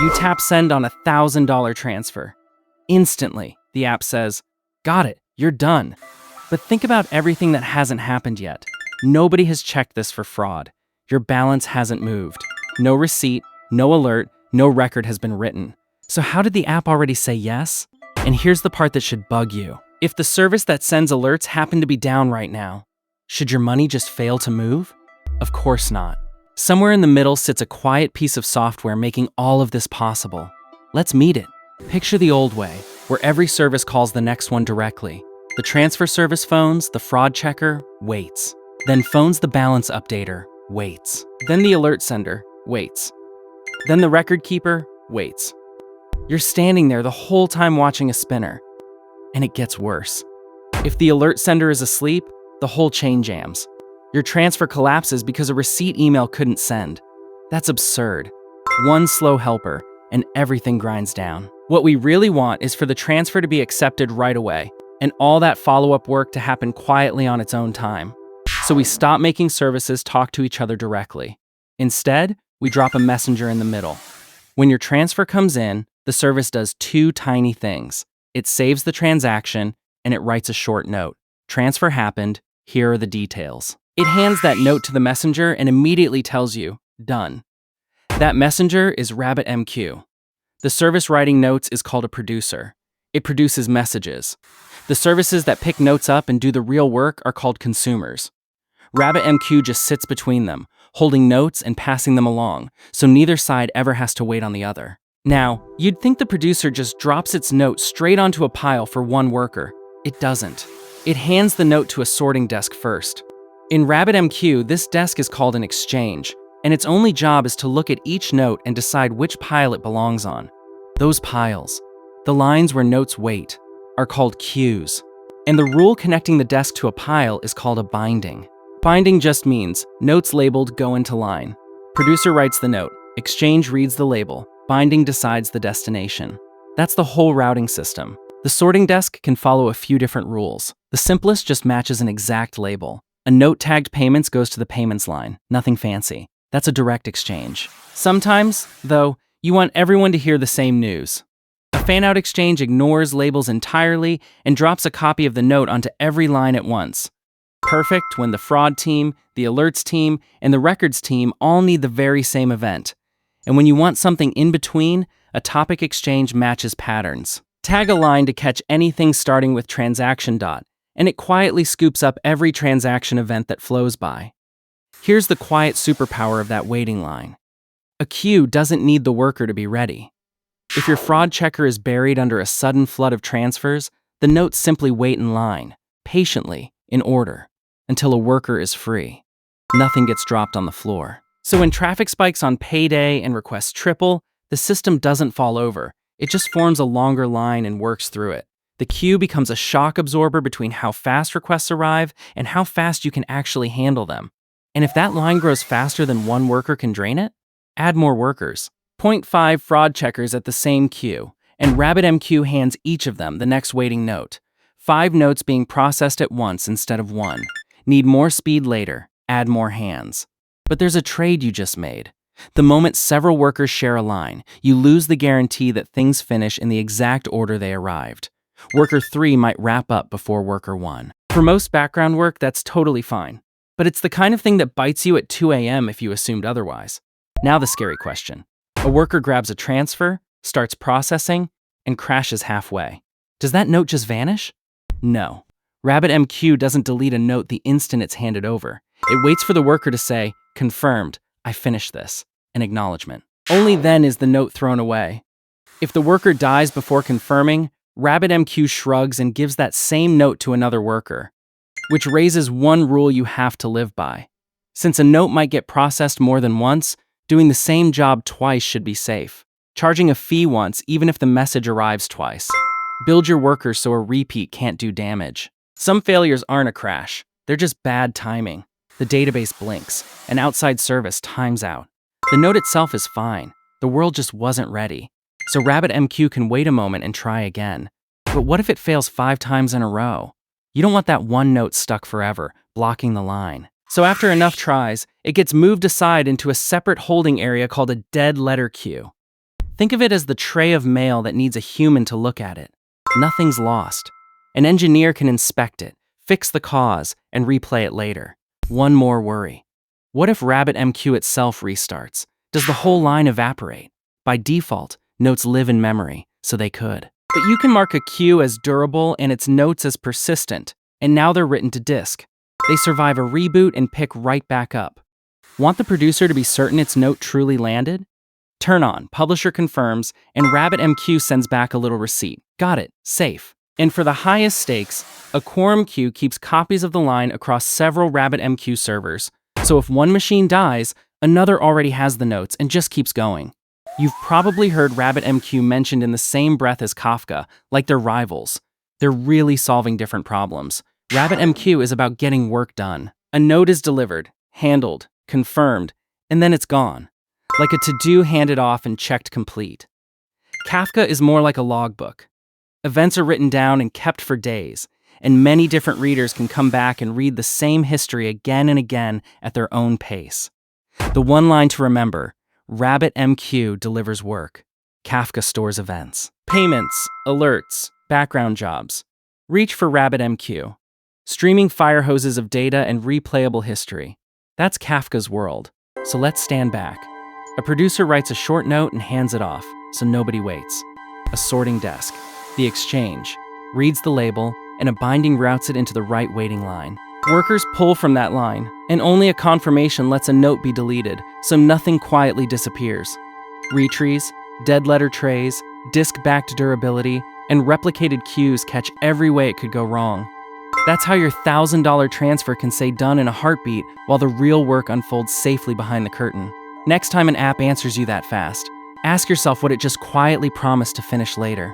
You tap send on a $1,000 transfer. Instantly, the app says, "Got it, you're done." But think about everything that hasn't happened yet. Nobody has checked this for fraud. Your balance hasn't moved. No receipt, no alert, no record has been written. So how did the app already say yes? And here's the part that should bug you. If the service that sends alerts happen to be down right now, should your money just fail to move? Of course not. Somewhere in the middle sits a quiet piece of software making all of this possible. Let's meet it. Picture the old way, where every service calls the next one directly. The transfer service phones, the fraud checker, waits. Then phones the balance updater, waits. Then the alert sender, waits. Then the record keeper, waits. You're standing there the whole time watching a spinner. And it gets worse. If the alert sender is asleep, the whole chain jams. Your transfer collapses because a receipt email couldn't send. That's absurd. One slow helper, and everything grinds down. What we really want is for the transfer to be accepted right away, and all that follow-up work to happen quietly on its own time. So we stop making services talk to each other directly. Instead, we drop a messenger in the middle. When your transfer comes in, the service does two tiny things. It saves the transaction, and it writes a short note. Transfer happened, here are the details. It hands that note to the messenger and immediately tells you, done. That messenger is RabbitMQ. The service writing notes is called a producer. It produces messages. The services that pick notes up and do the real work are called consumers. RabbitMQ just sits between them, holding notes and passing them along, so neither side ever has to wait on the other. Now, you'd think the producer just drops its note straight onto a pile for one worker. It doesn't. It hands the note to a sorting desk first. In RabbitMQ, this desk is called an exchange, and its only job is to look at each note and decide which pile it belongs on. Those piles, the lines where notes wait, are called queues. And the rule connecting the desk to a pile is called a binding. Binding just means notes labeled go into line. Producer writes the note, exchange reads the label, binding decides the destination. That's the whole routing system. The sorting desk can follow a few different rules. The simplest just matches an exact label. A note tagged payments goes to the payments line, nothing fancy. That's a direct exchange. Sometimes, though, you want everyone to hear the same news. A fanout exchange ignores labels entirely and drops a copy of the note onto every line at once. Perfect when the fraud team, the alerts team, and the records team all need the very same event. And when you want something in between, a topic exchange matches patterns. Tag a line to catch anything starting with transaction dot, and it quietly scoops up every transaction event that flows by. Here's the quiet superpower of that waiting line. A queue doesn't need the worker to be ready. If your fraud checker is buried under a sudden flood of transfers, the notes simply wait in line, patiently, in order, until a worker is free. Nothing gets dropped on the floor. So when traffic spikes on payday and requests triple, the system doesn't fall over. It just forms a longer line and works through it. The queue becomes a shock absorber between how fast requests arrive and how fast you can actually handle them. And if that line grows faster than one worker can drain it, add more workers. 0.5 fraud checkers at the same queue, and RabbitMQ hands each of them the next waiting note. 5 notes being processed at once instead of one. Need more speed later, add more hands. But there's a trade you just made. The moment several workers share a line, you lose the guarantee that things finish in the exact order they arrived. Worker 3 might wrap up before worker 1. For most background work, that's totally fine. But it's the kind of thing that bites you at 2 a.m. if you assumed otherwise. Now the scary question. A worker grabs a transfer, starts processing, and crashes halfway. Does that note just vanish? No. RabbitMQ doesn't delete a note the instant it's handed over. It waits for the worker to say, confirmed, I finished this, an acknowledgement. Only then is the note thrown away. If the worker dies before confirming, RabbitMQ shrugs and gives that same note to another worker, which raises one rule you have to live by. Since a note might get processed more than once, doing the same job twice should be safe. Charging a fee once even if the message arrives twice. Build your workers so a repeat can't do damage. Some failures aren't a crash, they're just bad timing. The database blinks, an outside service times out. The note itself is fine, the world just wasn't ready. So RabbitMQ can wait a moment and try again. But what if it fails 5 times in a row? You don't want that one note stuck forever, blocking the line. So after enough tries, it gets moved aside into a separate holding area called a dead letter queue. Think of it as the tray of mail that needs a human to look at it. Nothing's lost. An engineer can inspect it, fix the cause, and replay it later. One more worry. What if RabbitMQ itself restarts? Does the whole line evaporate? By default, notes live in memory, so they could. But you can mark a queue as durable and its notes as persistent, and now they're written to disk. They survive a reboot and pick right back up. Want the producer to be certain its note truly landed? Turn on, publisher confirms, and RabbitMQ sends back a little receipt. Got it, safe. And for the highest stakes, a quorum queue keeps copies of the line across several RabbitMQ servers. So if one machine dies, another already has the notes and just keeps going. You've probably heard RabbitMQ mentioned in the same breath as Kafka, like they're rivals. They're really solving different problems. RabbitMQ is about getting work done. A note is delivered, handled, confirmed, and then it's gone. Like a to-do handed off and checked complete. Kafka is more like a logbook. Events are written down and kept for days, and many different readers can come back and read the same history again and again at their own pace. The one line to remember: RabbitMQ delivers work. Kafka stores events. Payments, alerts, background jobs. Reach for RabbitMQ. Streaming fire hoses of data and replayable history. That's Kafka's world. So let's stand back. A producer writes a short note and hands it off, so nobody waits. A sorting desk. The exchange. Reads the label, and a binding routes it into the right waiting line. Workers pull from that line, and only a confirmation lets a note be deleted, so nothing quietly disappears. Retries, dead letter trays, disk-backed durability, and replicated queues catch every way it could go wrong. That's how your $1,000 transfer can say done in a heartbeat while the real work unfolds safely behind the curtain. Next time an app answers you that fast, ask yourself what it just quietly promised to finish later.